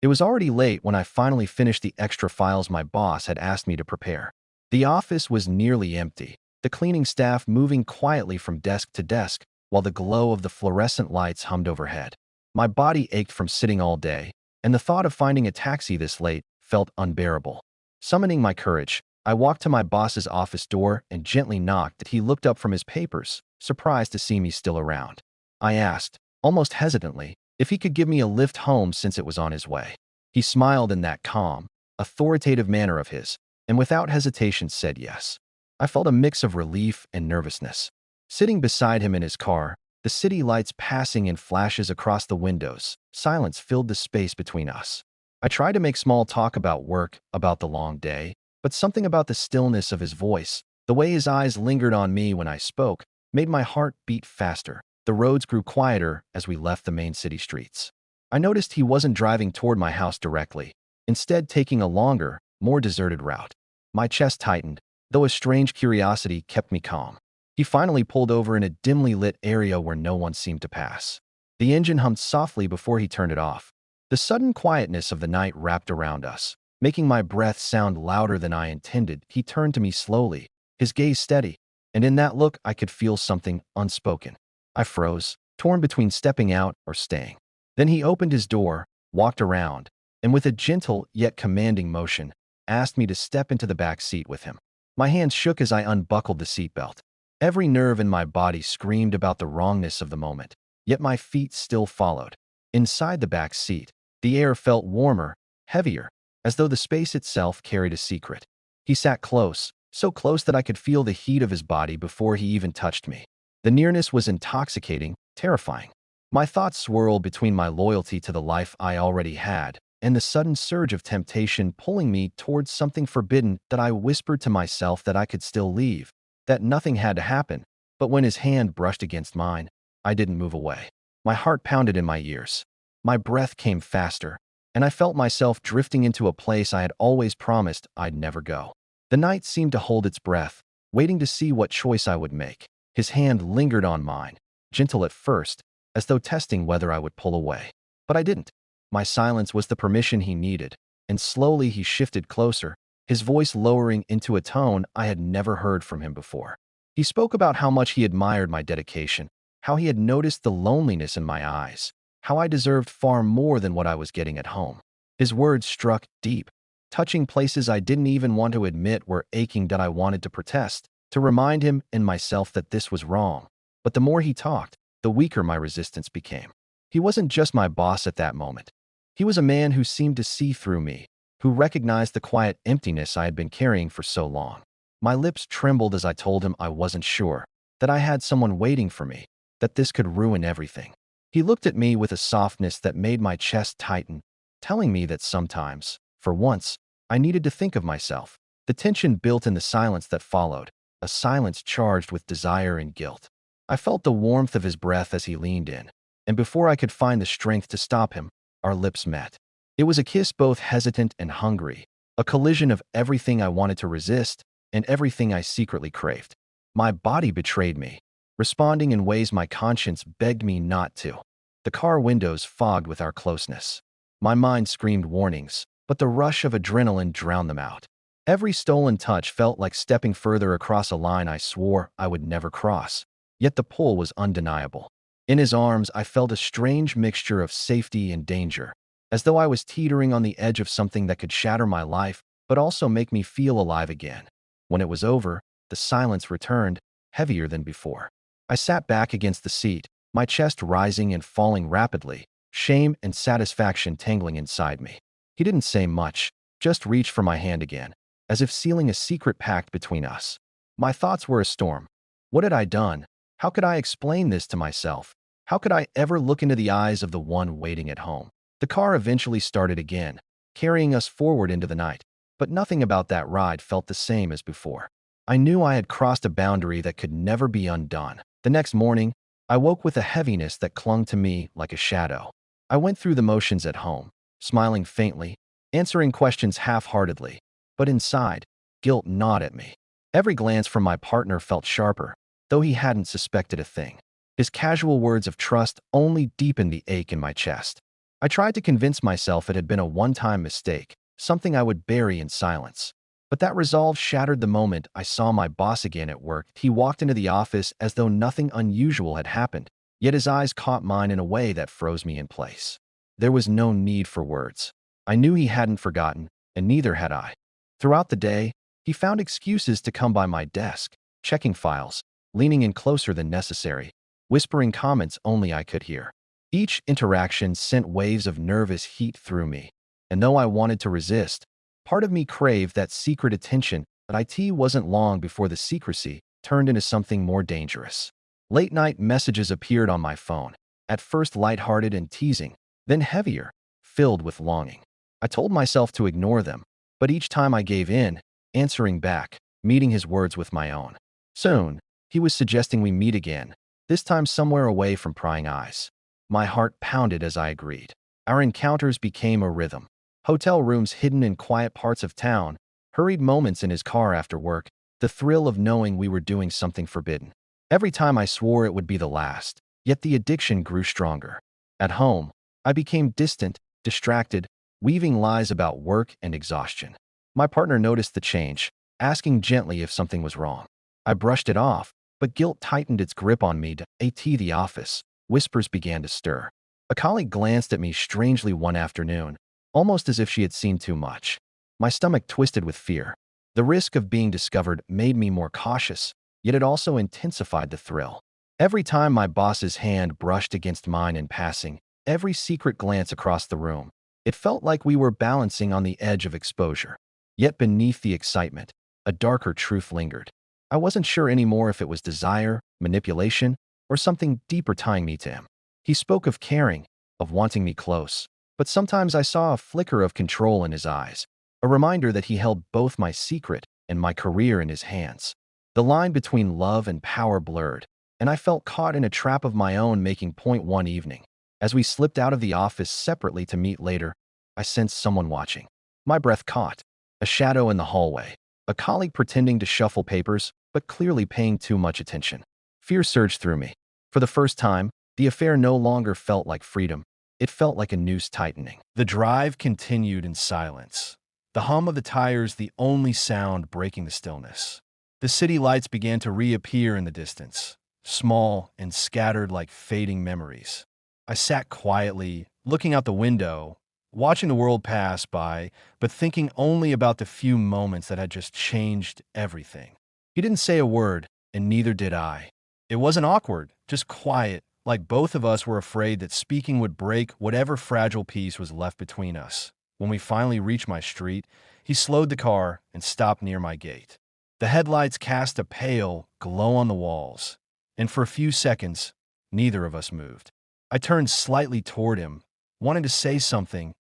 It was already late when I finally finished the extra files my boss had asked me to prepare. The office was nearly empty, the cleaning staff moving quietly from desk to desk, while the glow of the fluorescent lights hummed overhead. My body ached from sitting all day, and the thought of finding a taxi this late felt unbearable. Summoning my courage, I walked to my boss's office door and gently knocked. He looked up from his papers, surprised to see me still around. I asked, almost hesitantly, if he could give me a lift home since it was on his way. He smiled in that calm, authoritative manner of his, and without hesitation said yes. I felt a mix of relief and nervousness. Sitting beside him in his car, the city lights passing in flashes across the windows, silence filled the space between us. I tried to make small talk about work, about the long day, but something about the stillness of his voice, the way his eyes lingered on me when I spoke, made my heart beat faster. The roads grew quieter as we left the main city streets. I noticed he wasn't driving toward my house directly, instead taking a longer, more deserted route. My chest tightened, though a strange curiosity kept me calm. He finally pulled over in a dimly lit area where no one seemed to pass. The engine hummed softly before he turned it off. The sudden quietness of the night wrapped around us, making my breath sound louder than I intended. He turned to me slowly, his gaze steady, and in that look I could feel something unspoken. I froze, torn between stepping out or staying. Then he opened his door, walked around, and with a gentle yet commanding motion, asked me to step into the back seat with him. My hands shook as I unbuckled the seatbelt. Every nerve in my body screamed about the wrongness of the moment, yet my feet still followed. Inside the back seat, the air felt warmer, heavier, as though the space itself carried a secret. He sat close, so close that I could feel the heat of his body before he even touched me. The nearness was intoxicating, terrifying. My thoughts swirled between my loyalty to the life I already had and the sudden surge of temptation pulling me towards something forbidden. That I whispered to myself that I could still leave, that nothing had to happen. But when his hand brushed against mine, I didn't move away. My heart pounded in my ears. My breath came faster, and I felt myself drifting into a place I had always promised I'd never go. The night seemed to hold its breath, waiting to see what choice I would make. His hand lingered on mine, gentle at first, as though testing whether I would pull away. But I didn't. My silence was the permission he needed, and slowly he shifted closer, his voice lowering into a tone I had never heard from him before. He spoke about how much he admired my dedication, how he had noticed the loneliness in my eyes, how I deserved far more than what I was getting at home. His words struck deep, touching places I didn't even want to admit were aching. That I wanted to protest, to remind him and myself that this was wrong. But the more he talked, the weaker my resistance became. He wasn't just my boss at that moment. He was a man who seemed to see through me, who recognized the quiet emptiness I had been carrying for so long. My lips trembled as I told him I wasn't sure, that I had someone waiting for me, that this could ruin everything. He looked at me with a softness that made my chest tighten, telling me that sometimes, for once, I needed to think of myself. The tension built in the silence that followed, a silence charged with desire and guilt. I felt the warmth of his breath as he leaned in, and before I could find the strength to stop him, our lips met. It was a kiss both hesitant and hungry, a collision of everything I wanted to resist and everything I secretly craved. My body betrayed me, responding in ways my conscience begged me not to. The car windows fogged with our closeness. My mind screamed warnings, but the rush of adrenaline drowned them out. Every stolen touch felt like stepping further across a line I swore I would never cross. Yet the pull was undeniable. In his arms, I felt a strange mixture of safety and danger, as though I was teetering on the edge of something that could shatter my life, but also make me feel alive again. When it was over, the silence returned, heavier than before. I sat back against the seat, my chest rising and falling rapidly, shame and satisfaction tangling inside me. He didn't say much, just reached for my hand again, as if sealing a secret pact between us. My thoughts were a storm. What had I done? How could I explain this to myself? How could I ever look into the eyes of the one waiting at home? The car eventually started again, carrying us forward into the night, but nothing about that ride felt the same as before. I knew I had crossed a boundary that could never be undone. The next morning, I woke with a heaviness that clung to me like a shadow. I went through the motions at home, smiling faintly, answering questions half-heartedly, but inside, guilt gnawed at me. Every glance from my partner felt sharper, though he hadn't suspected a thing. His casual words of trust only deepened the ache in my chest. I tried to convince myself it had been a one-time mistake, something I would bury in silence. But that resolve shattered the moment I saw my boss again at work. He walked into the office as though nothing unusual had happened, yet his eyes caught mine in a way that froze me in place. There was no need for words. I knew he hadn't forgotten, and neither had I. Throughout the day, he found excuses to come by my desk, checking files, leaning in closer than necessary, whispering comments only I could hear. Each interaction sent waves of nervous heat through me, and though I wanted to resist, part of me craved that secret attention. But it wasn't long before the secrecy turned into something more dangerous. Late-night messages appeared on my phone, at first lighthearted and teasing, then heavier, filled with longing. I told myself to ignore them, but each time I gave in, answering back, meeting his words with my own. Soon, he was suggesting we meet again, this time somewhere away from prying eyes. My heart pounded as I agreed. Our encounters became a rhythm. Hotel rooms hidden in quiet parts of town, hurried moments in his car after work, the thrill of knowing we were doing something forbidden. Every time I swore it would be the last, yet the addiction grew stronger. At home, I became distant, distracted, weaving lies about work and exhaustion. My partner noticed the change, asking gently if something was wrong. I brushed it off, but guilt tightened its grip on me. The office. Whispers began to stir. A colleague glanced at me strangely one afternoon, almost as if she had seen too much. My stomach twisted with fear. The risk of being discovered made me more cautious, yet it also intensified the thrill. Every time my boss's hand brushed against mine in passing, every secret glance across the room, it felt like we were balancing on the edge of exposure. Yet beneath the excitement, a darker truth lingered. I wasn't sure anymore if it was desire, manipulation, or something deeper tying me to him. He spoke of caring, of wanting me close, but sometimes I saw a flicker of control in his eyes, a reminder that he held both my secret and my career in his hands. The line between love and power blurred, and I felt caught in a trap of my own. Making point one evening. As we slipped out of the office separately to meet later, I sensed someone watching. My breath caught. A shadow in the hallway. A colleague pretending to shuffle papers, but clearly paying too much attention. Fear surged through me. For the first time, the affair no longer felt like freedom. It felt like a noose tightening. The drive continued in silence. The hum of the tires the only sound breaking the stillness. The city lights began to reappear in the distance, small and scattered like fading memories. I sat quietly, looking out the window, watching the world pass by, but thinking only about the few moments that had just changed everything. He didn't say a word, and neither did I. It wasn't awkward, just quiet, like both of us were afraid that speaking would break whatever fragile piece was left between us. When we finally reached my street, he slowed the car and stopped near my gate. The headlights cast a pale glow on the walls, and for a few seconds, neither of us moved. I turned slightly toward him, wanting to say something,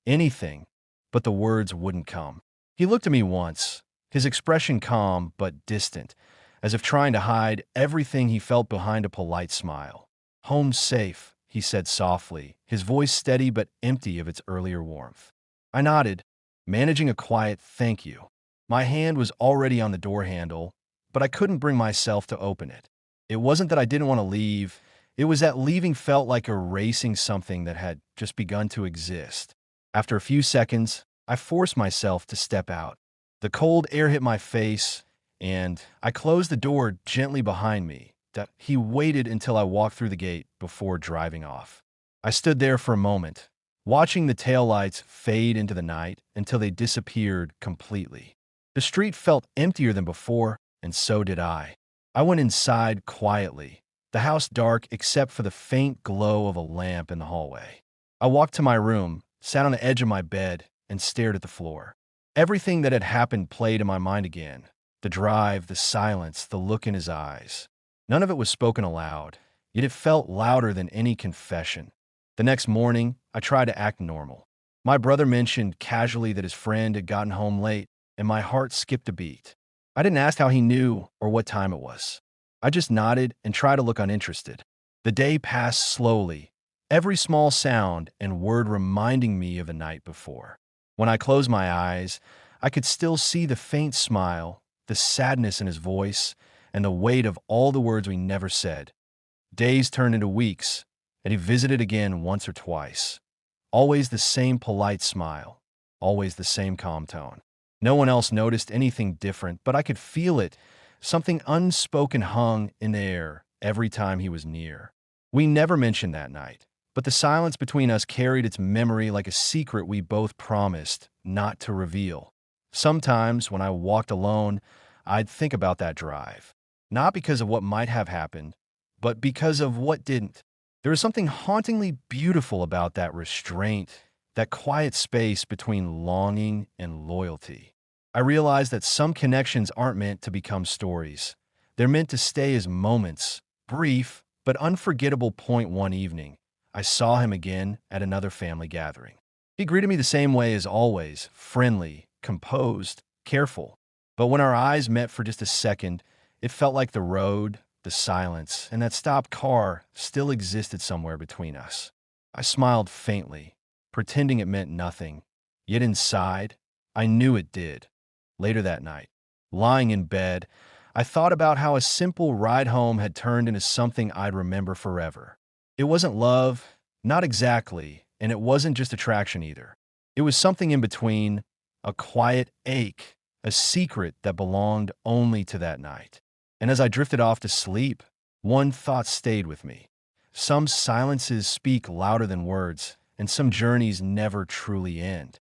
anything, but the words wouldn't come. He looked at me once, his expression calm but distant, as if trying to hide everything he felt behind a polite smile. "Home's safe," he said softly, his voice steady but empty of its earlier warmth. I nodded, managing a quiet thank you. My hand was already on the door handle, but I couldn't bring myself to open it. It wasn't that I didn't want to leave. It was that leaving felt like erasing something that had just begun to exist. After a few seconds, I forced myself to step out. The cold air hit my face, and I closed the door gently behind me. He waited until I walked through the gate before driving off. I stood there for a moment, watching the taillights fade into the night until they disappeared completely. The street felt emptier than before, and so did I. I went inside quietly, the house dark except for the faint glow of a lamp in the hallway. I walked to my room, sat on the edge of my bed, and stared at the floor. Everything that had happened played in my mind again. The drive, the silence, the look in his eyes. None of it was spoken aloud, yet it felt louder than any confession. The next morning, I tried to act normal. My brother mentioned casually that his friend had gotten home late, and my heart skipped a beat. I didn't ask how he knew or what time it was. I just nodded and tried to look uninterested. The day passed slowly, every small sound and word reminding me of the night before. When I closed my eyes, I could still see the faint smile, the sadness in his voice, and the weight of all the words we never said. Days turned into weeks, and he visited again once or twice. Always the same polite smile. Always the same calm tone. No one else noticed anything different, but I could feel it. Something unspoken hung in the air every time he was near. We never mentioned that night, but the silence between us carried its memory like a secret we both promised not to reveal. Sometimes, when I walked alone, I'd think about that drive. Not because of what might have happened, but because of what didn't. There was something hauntingly beautiful about that restraint, that quiet space between longing and loyalty. I realized that some connections aren't meant to become stories. They're meant to stay as moments, brief but unforgettable. One evening, I saw him again at another family gathering. He greeted me the same way as always, friendly, composed, careful. But when our eyes met for just a second, it felt like the road, the silence, and that stopped car still existed somewhere between us. I smiled faintly, pretending it meant nothing. Yet inside, I knew it did. Later that night, lying in bed, I thought about how a simple ride home had turned into something I'd remember forever. It wasn't love, not exactly, and it wasn't just attraction either. It was something in between, a quiet ache, a secret that belonged only to that night. And as I drifted off to sleep, one thought stayed with me. Some silences speak louder than words, and some journeys never truly end.